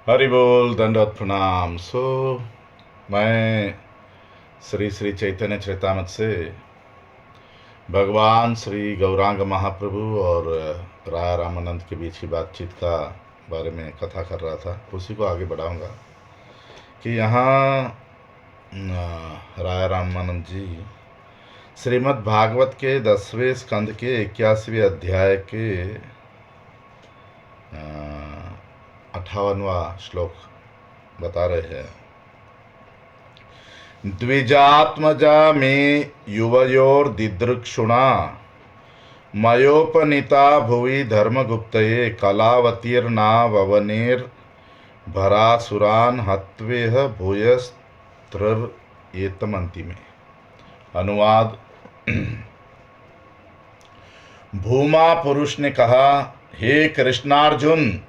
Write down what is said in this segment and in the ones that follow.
हरि बोल, दंडवत प्रणाम। मैं श्री श्री चैतन्य चरितामृत से भगवान श्री गौरांग महाप्रभु और राय रामानंद के बीच की बातचीत का बारे में कथा कर रहा था। उसी को आगे बढ़ाऊंगा कि यहाँ राय रामानंद जी श्रीमद् भागवत के 10वें स्कंद के 81वें अध्याय के 58वां श्लोक बता रहे हैं। द्विजात्मजा मे युवयोर्दिदृक्षुणा मयोपनीता भुवि धर्मगुप्तये कलावतीर्ना ववनेर्भरासुरान् हत्वेह भूयस्त्रर्येतमन्ति में। अनुवाद। भूमा पुरुष ने कहा, हे कृष्णार्जुन,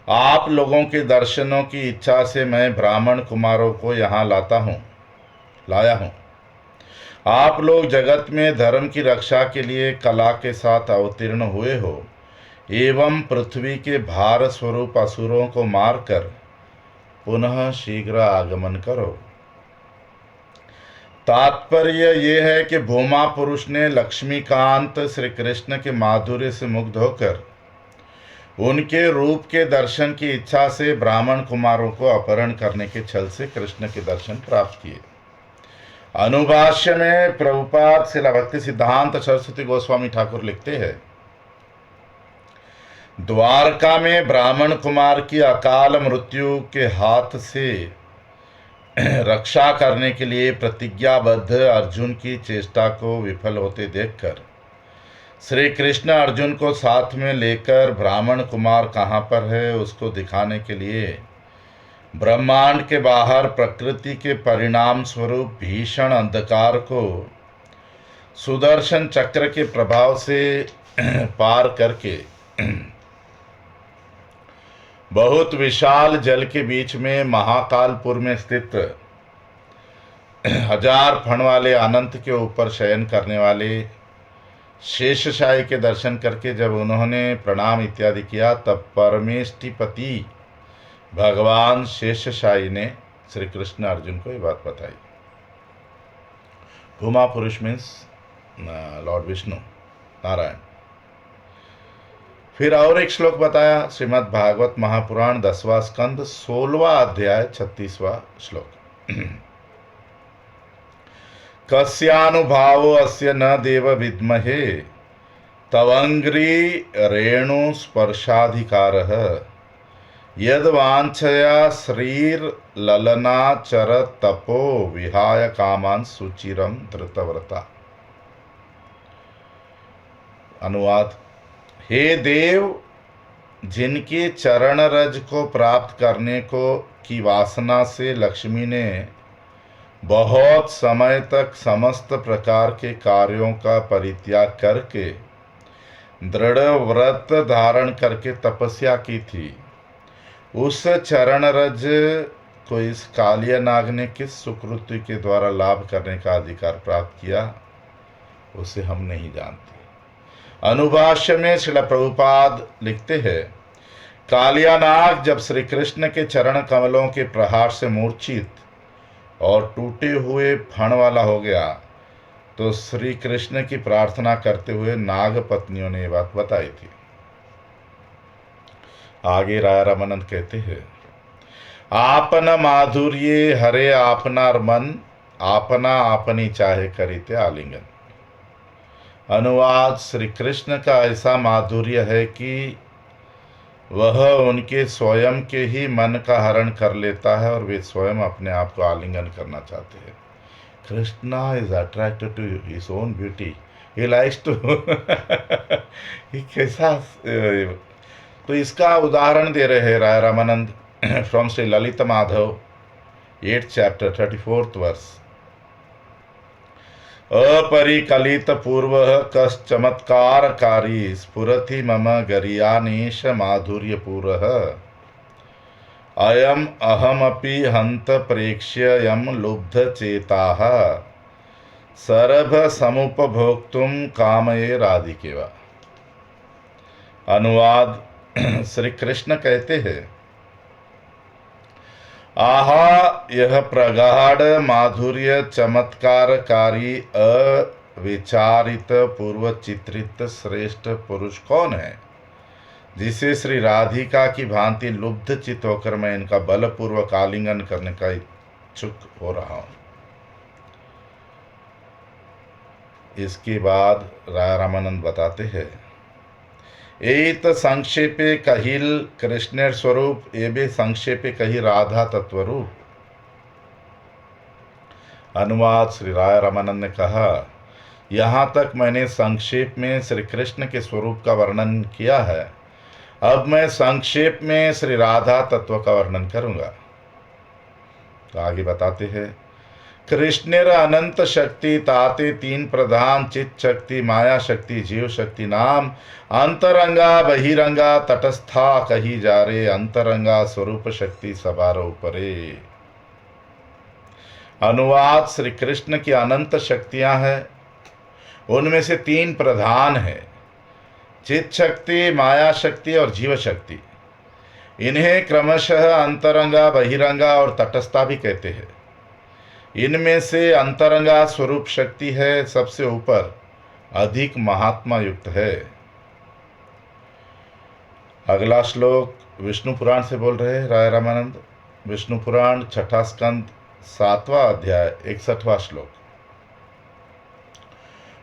आप लोगों के दर्शनों की इच्छा से मैं ब्राह्मण कुमारों को यहाँ लाया हूँ। आप लोग जगत में धर्म की रक्षा के लिए कला के साथ अवतीर्ण हुए हो एवं पृथ्वी के भार स्वरूप असुरों को मारकर पुनः शीघ्र आगमन करो। तात्पर्य ये है कि भूमा पुरुष ने लक्ष्मीकांत श्री कृष्ण के माधुर्य से मुग्ध होकर उनके रूप के दर्शन की इच्छा से ब्राह्मण कुमारों को अपहरण करने के छल से कृष्ण के दर्शन प्राप्त किए। अनुभाष्य में प्रभुपाद श्रील भक्ति सिद्धांत सरस्वती गोस्वामी ठाकुर लिखते हैं, द्वारका में ब्राह्मण कुमार की अकाल मृत्यु के हाथ से रक्षा करने के लिए प्रतिज्ञाबद्ध अर्जुन की चेष्टा को विफल होते देखकर श्री कृष्ण अर्जुन को साथ में लेकर ब्राह्मण कुमार कहाँ पर है उसको दिखाने के लिए ब्रह्मांड के बाहर प्रकृति के परिणाम स्वरूप भीषण अंधकार को सुदर्शन चक्र के प्रभाव से पार करके बहुत विशाल जल के बीच में महाकालपुर में स्थित 1000 फण वाले अनंत के ऊपर शयन करने वाले शेषशाही के दर्शन करके जब उन्होंने प्रणाम इत्यादि किया, तब परमेष्टिपति भगवान शेषशाही ने श्री कृष्ण अर्जुन को ये बात बताई। भूमा पुरुष मीन्स लॉर्ड विष्णु नारायण। फिर और एक श्लोक बताया, श्रीमद् भागवत महापुराण 10वां स्कंद 16वां अध्याय 36वां श्लोक। कस्यानुभावो अस्य न देव विद्महे तवंग्री रेणु स्पर्शाधिकारः यद्वांछया श्रीर ललनाचर तपो विहाय कामान सुचिरम धृतव्रता। अनुवाद। हे देव, जिनके चरण रज को प्राप्त करने को की वासना से लक्ष्मी ने बहुत समय तक समस्त प्रकार के कार्यों का परित्याग करके दृढ़ व्रत धारण करके तपस्या की थी, उस चरण रज को इस कालिया नाग ने किस सुकृति के द्वारा लाभ करने का अधिकार प्राप्त किया, उसे हम नहीं जानते। अनुभाष्य में श्रील प्रभुपाद लिखते हैं, कालिया नाग जब श्री कृष्ण के चरण कमलों के प्रहार से मूर्छित और टूटे हुए फण वाला हो गया, तो श्री कृष्ण की प्रार्थना करते हुए नाग पत्नियों ने ये बात बताई थी। आगे राय रामानंद कहते हैं, आपन माधुर्ये हरे आपनार मन आपना आपनी चाहे करिते आलिंगन। अनुवाद। श्री कृष्ण का ऐसा माधुर्य है कि वह उनके स्वयं के ही मन का हरण कर लेता है और वे स्वयं अपने आप को आलिंगन करना चाहते हैं। Krishna is attracted to his own beauty, he likes to कैसा। तो इसका उदाहरण दे रहे हैं Rai Ramananda from Shri Lalit Madhav 8th chapter 34th verse। अपरिकलित पूर्व कश्चमत्कारकारी स्फुरति मम गरियानीश माधुर्यपूरः अयम अहमपि हंत प्रेक्ष्य यम लुब्ध चेताः सरभ समुपभोक्तुम कामये राधिकेवा। अनुवाद। श्री कृष्ण कहते हैं, आहा, यह प्रगाढ़ माधुर्य चमत्कारकारी अविचारित पूर्व चित्रित श्रेष्ठ पुरुष कौन है, जिसे श्री राधिका की भांति लुब्ध चित होकर मैं इनका बलपूर्वक आलिंगन करने का इच्छुक हो रहा हूं। इसके बाद राय रामानंद बताते हैं, एत संक्षेपे कहिल कृष्णेर स्वरूप एबे संक्षेपे कही राधा तत्वरूप। अनुवाद श्री राय रामानंद ने कहा, यहाँ तक मैंने संक्षेप में श्री कृष्ण के स्वरूप का वर्णन किया है, अब मैं संक्षेप में श्री राधा तत्व का वर्णन करूंगा। तो आगे बताते हैं, कृष्णेर अनंत शक्ति ताते तीन प्रधान चित शक्ति माया शक्ति जीव शक्ति नाम अंतरंगा बहिरंगा तटस्था कही जा रे अंतरंगा स्वरूप शक्ति सबारो उपरे। अनुवाद, श्री कृष्ण की अनंत शक्तियां हैं, उनमें से तीन प्रधान है, चित शक्ति माया शक्ति और जीव शक्ति। इन्हें क्रमशः अंतरंगा बहिरंगा और तटस्था भी कहते हैं। इनमें से अंतरंगा स्वरूप शक्ति है सबसे ऊपर, अधिक महात्मा युक्त है। अगला श्लोक विष्णु पुराण से बोल रहे हैं राय रामानंद। विष्णु पुराण छठा स्कंद 7वां अध्याय 61वां श्लोक।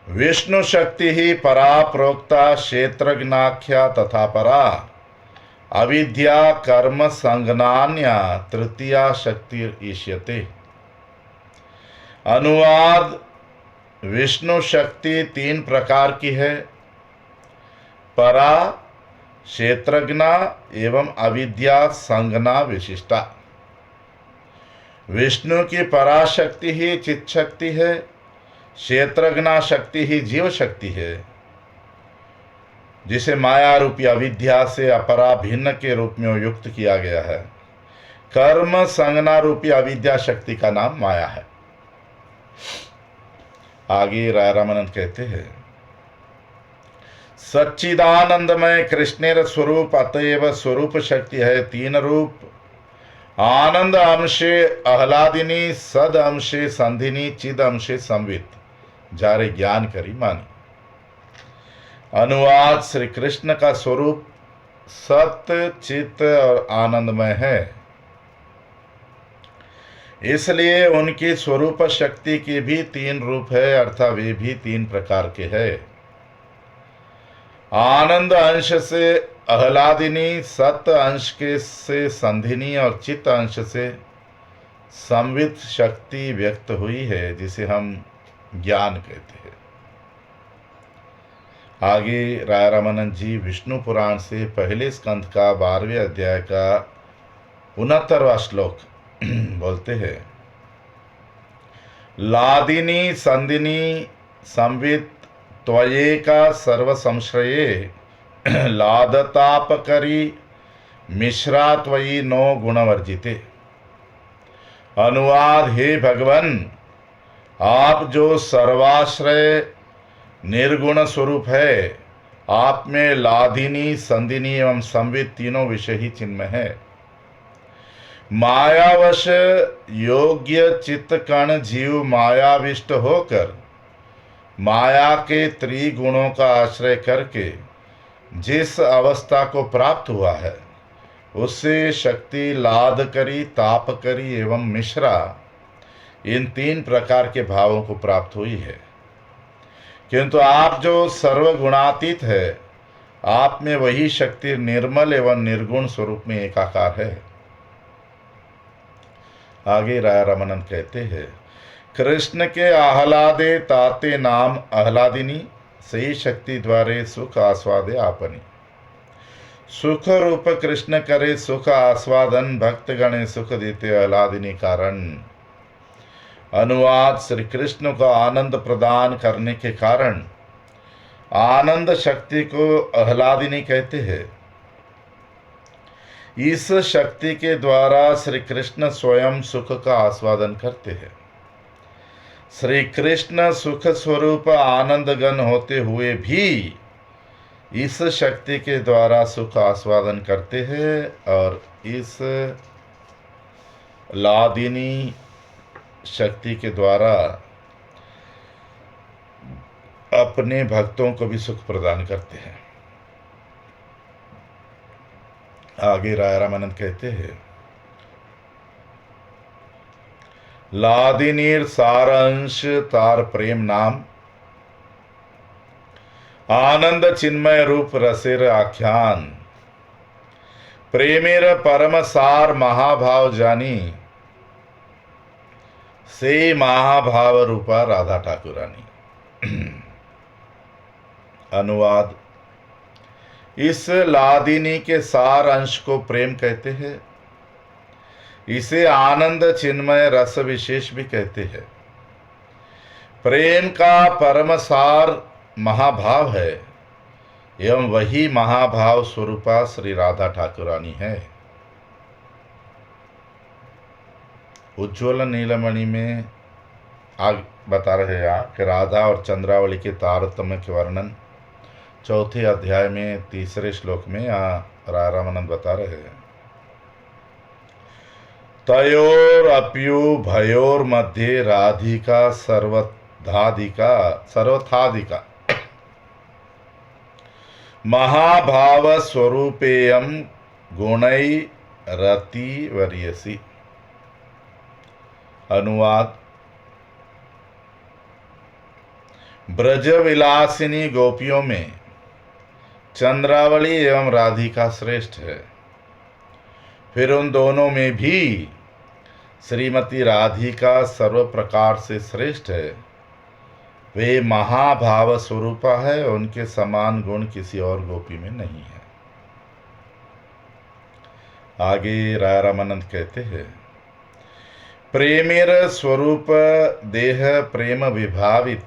विष्णु शक्ति ही परा प्रोक्ता क्षेत्रज्ञाख्या तथा परा अविद्या कर्म संज्ञान्या तृतीया शक्ति ईष्यते। अनुवाद, विष्णु शक्ति तीन प्रकार की है, परा, क्षेत्रज्ञा एवं अविद्या संज्ञा विशिष्टा। विष्णु की पराशक्ति ही चित शक्ति है, क्षेत्रज्ञा शक्ति ही जीव शक्ति है, जिसे माया रूपी अविद्या से अपरा भिन्न के रूप में युक्त किया गया है। कर्म संज्ञा रूपी अविद्या शक्ति का नाम माया है। आगे राय रामानंद कहते हैं, सच्चिदानंदमय कृष्णेर स्वरूप अतएव स्वरूप शक्ति है तीन रूप, आनंद अंशे आह्लादिनी, सद अंशे संधिनी, चिद अंशे संवित, जारे ज्ञान करी मानी। अनुवाद, श्री कृष्ण का स्वरूप सत्य चित्त और आनंदमय है, इसलिए उनकी स्वरूप शक्ति के भी तीन रूप है, अर्थात वे भी तीन प्रकार के हैं। आनंद अंश से आह्लादिनी, सत्य अंश के से संधिनी और चित्त अंश से संवित शक्ति व्यक्त हुई है, जिसे हम ज्ञान कहते हैं। आगे राय रामानंद जी विष्णु पुराण से पहले स्कंद का 12वें अध्याय का 69वां श्लोक बोलते हैं, लादिनी संदिनी संवित त्वयेका सर्व संश्रये, लादतापकरी मिश्रा त्वयि नो गुणवर्जिते। अनुवाद, हे भगवन, आप जो सर्वाश्रय निर्गुण स्वरूप है, आप में लादिनी संदिनी एवं संवित तीनों विषय ही चिन्मय है। मायावश योग्य चित्त कण जीव मायाविष्ट होकर माया के त्रिगुणों का आश्रय करके जिस अवस्था को प्राप्त हुआ है, उससे शक्ति लाद करी, ताप करी एवं मिश्रा, इन तीन प्रकार के भावों को प्राप्त हुई है। किंतु आप जो सर्वगुणातीत है, आप में वही शक्ति निर्मल एवं निर्गुण स्वरूप में एकाकार है। आगे राय रामानंद कहते हैं, कृष्ण के आह्लादे ताते नाम आह्लादिनी, सही शक्ति द्वारे सुख आस्वादे आपनी। सुख रूप कृष्ण करे सुख आस्वादन, भक्त गणे सुख देते आह्लादिनी कारण। अनुवाद, श्री कृष्ण को आनंद प्रदान करने के कारण आनंद शक्ति को आह्लादिनी कहते हैं। इस शक्ति के द्वारा श्री कृष्ण स्वयं सुख का आस्वादन करते हैं। श्री कृष्ण सुख स्वरूप आनंद घन होते हुए भी इस शक्ति के द्वारा सुख आस्वादन करते हैं और इस लादिनी शक्ति के द्वारा अपने भक्तों को भी सुख प्रदान करते हैं। आगे राय रामानंद कहते हैं, लादिनीर सारांश तार प्रेम नाम, आनंद चिन्मय रूप रसेर आख्यान, प्रेमेर परम सार महाभाव जानी, से महाभाव रूपा राधा ठाकुरानी। अनुवाद, इस लादिनी के सार अंश को प्रेम कहते हैं। इसे आनंद चिन्मय रस विशेष भी कहते हैं। प्रेम का परम सार महाभाव है एवं वही महाभाव स्वरूपा श्री राधा ठाकुरानी है। उज्ज्वल नीलमणि में आग बता रहे हैं कि राधा और चंद्रावली के तारतम्य के वर्णन चौथे अध्याय में तीसरे श्लोक में राय रामानंद बता रहे हैं। तयोर अप्यु भयोर मध्य राधिका सर्वथाधिका महाभाव स्वरूपेयम गुणै रति वर्यसी। अनुवाद, ब्रज विलासिनी गोपियों में चंद्रावली एवं राधिका श्रेष्ठ है। फिर उन दोनों में भी श्रीमती राधिका सर्व प्रकार से श्रेष्ठ है। वे महाभाव स्वरूपा है, उनके समान गुण किसी और गोपी में नहीं है। आगे राय रामानंद कहते हैं, प्रेमेर स्वरूप देह प्रेम विभावित,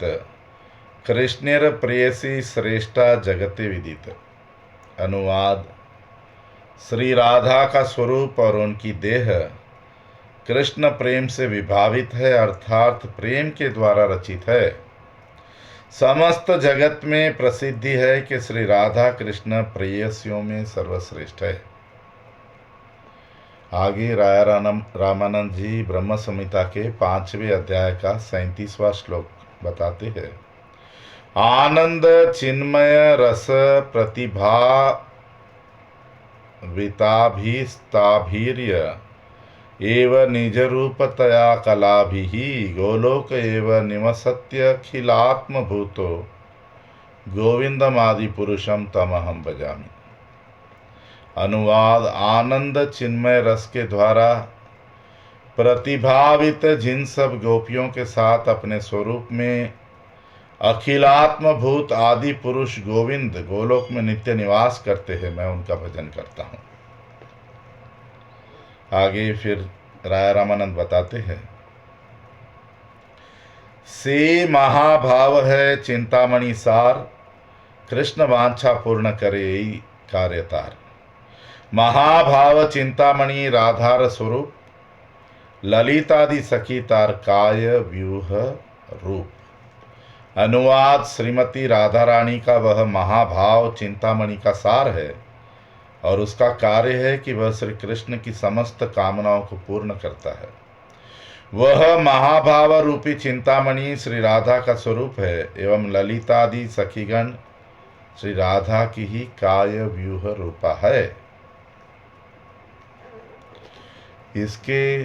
कृष्णेर प्रेयसी श्रेष्ठा जगते विदित। अनुवाद, श्री राधा का स्वरूप और उनकी देह कृष्ण प्रेम से विभावित है, अर्थात प्रेम के द्वारा रचित है। समस्त जगत में प्रसिद्धि है कि श्री राधा कृष्ण प्रेयसियों में सर्वश्रेष्ठ है। आगे राय रामानंद जी ब्रह्म संहिता के 5वें अध्याय का 37वां श्लोक बताते हैं, आनंद चिन्मय रस प्रतिभा विताभिस्ताभीर्य एव निज रूपतया कलाभिः गोलोक एव निवसत्यखिलात्म भूतो गोविंदमादि पुरुषम तमहम भजामि। अनुवाद, आनंद चिन्मय रस के द्वारा प्रतिभावित जिन सब गोपियों के साथ अपने स्वरूप में अखिलात्म भूत आदि पुरुष गोविंद गोलोक में नित्य निवास करते हैं, मैं उनका भजन करता हूँ। आगे फिर राय रामानंद बताते हैं, से महाभाव है चिंतामणि सार, कृष्ण वांछा पूर्ण करे यही कार्यतार। महाभाव चिंतामणि राधार स्वरूप, ललितादि सखी तार काय व्यूह रूप। अनुवाद, श्रीमती राधा रानी का वह महाभाव चिंतामणि का सार है और उसका कार्य है कि वह श्री कृष्ण की समस्त कामनाओं को पूर्ण करता है। वह महाभाव रूपी चिंतामणि श्री राधा का स्वरूप है एवं ललितादि सखीगण श्री राधा की ही काय व्यूह रूपा है। इसके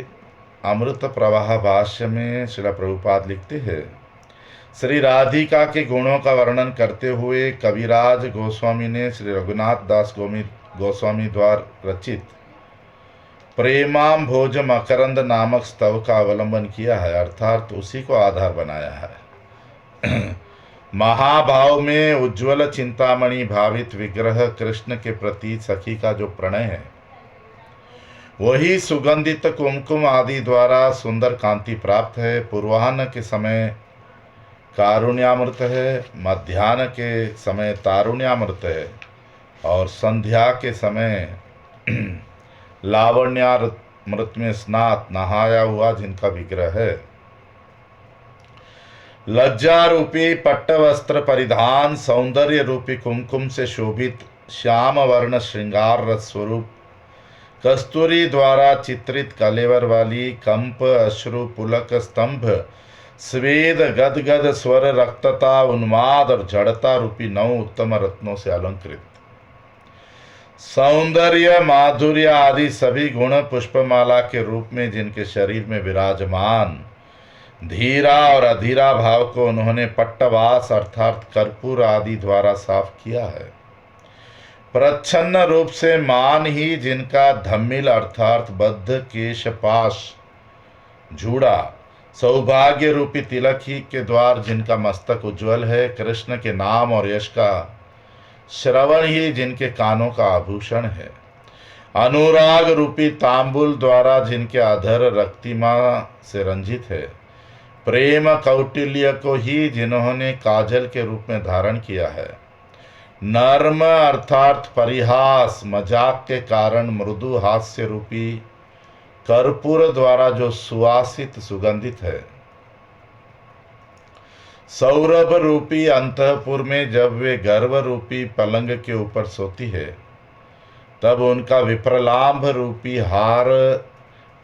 अमृत प्रवाह भाष्य में श्रील प्रभुपाद लिखते हैं, श्री राधिका के गुणों का वर्णन करते हुए कविराज गोस्वामी ने श्री रघुनाथ दास गोस्वामी द्वारा रचित प्रेमाम भोज मकरंद नामक स्तव का अवलंबन किया है, अर्थात उसी को आधार बनाया है। महाभाव में उज्ज्वल चिंतामणि भावित विग्रह कृष्ण के प्रति सखी का जो प्रणय है, वही सुगंधित कुमकुम आदि द्वारा सुंदर कांति प्राप्त है। पूर्वाह्न के समय कारुण्यामृत है, मध्याह्न के समय तारुण्यामृत है और संध्या के समय लावण्यामृत में स्नात नहाया हुआ जिनका विग्रह है। लज्जा रूपी पट्ट वस्त्र परिधान, सौंदर्य रूपी कुमकुम से शोभित श्याम वर्ण श्रृंगार रस स्वरूप कस्तूरी द्वारा चित्रित कलेवर वाली कंप अश्रु पुलक स्तंभ स्वेद गदगद स्वर रक्तता उन्माद और जड़ता रूपी 9 उत्तम रत्नों से अलंकृत, सौंदर्य माधुर्य आदि सभी गुण पुष्पमाला के रूप में जिनके शरीर में विराजमान, धीरा और अधीरा भाव को उन्होंने पट्टवास अर्थात कर्पूर आदि द्वारा साफ किया है। प्रच्छन्न रूप से मान ही जिनका धम्मिल अर्थात बद्ध केशपाश जूड़ा, सौभाग्य रूपी तिलक ही के द्वार जिनका मस्तक उज्ज्वल है, कृष्ण के नाम और यश का श्रवण ही जिनके कानों का आभूषण है, अनुराग रूपी तांबुल द्वारा जिनके अधर रक्तिमा से रंजित है, प्रेम कौटिल्य को ही जिन्होंने काजल के रूप में धारण किया है, नर्म अर्थात परिहास मजाक के कारण मृदु हास्य रूपी कर्पूर द्वारा जो सुवासित सुगंधित है, सौरभ रूपी अंतःपुर में जब वे गर्व रूपी पलंग के ऊपर सोती है तब उनका विप्रलांभ रूपी हार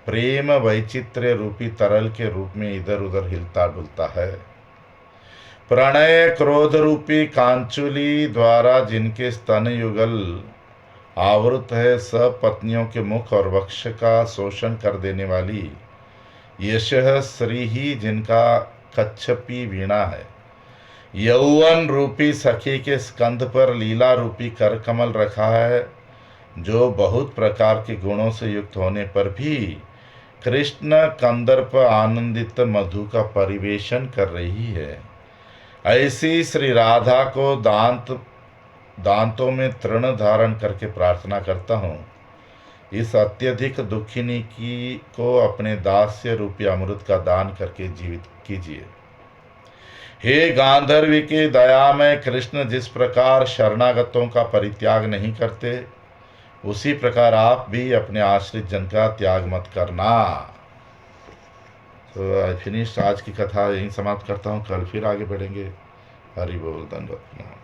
प्रेम वैचित्र्य रूपी तरल के रूप में इधर उधर हिलता डुलता है, प्रणय क्रोध रूपी कांचुली द्वारा जिनके स्तन युगल आवृत है, सब पत्नियों के मुख और वक्ष का शोषण कर देने वाली यशः श्री ही जिनका कच्छपी वीणा है, यौवन रूपी सखी के स्कंध पर लीला रूपी कर कमल रखा है, जो बहुत प्रकार के गुणों से युक्त होने पर भी कृष्ण कंदर्प आनंदित मधु का परिवेशन कर रही है। ऐसी श्री राधा को दांतों में तृण धारण करके प्रार्थना करता हूँ, इस अत्यधिक दुखिनी की को अपने दास्य रूपी अमृत का दान करके जीवित कीजिए। हे गांधर्वी के दयामय कृष्ण, जिस प्रकार शरणागतों का परित्याग नहीं करते, उसी प्रकार आप भी अपने आश्रित जन का त्याग मत करना। तो आई फिनिश आज की कथा यहीं समाप्त करता हूँ, कल फिर आगे बढ़ेंगे। हरि बोल, दंडवत प्रणाम।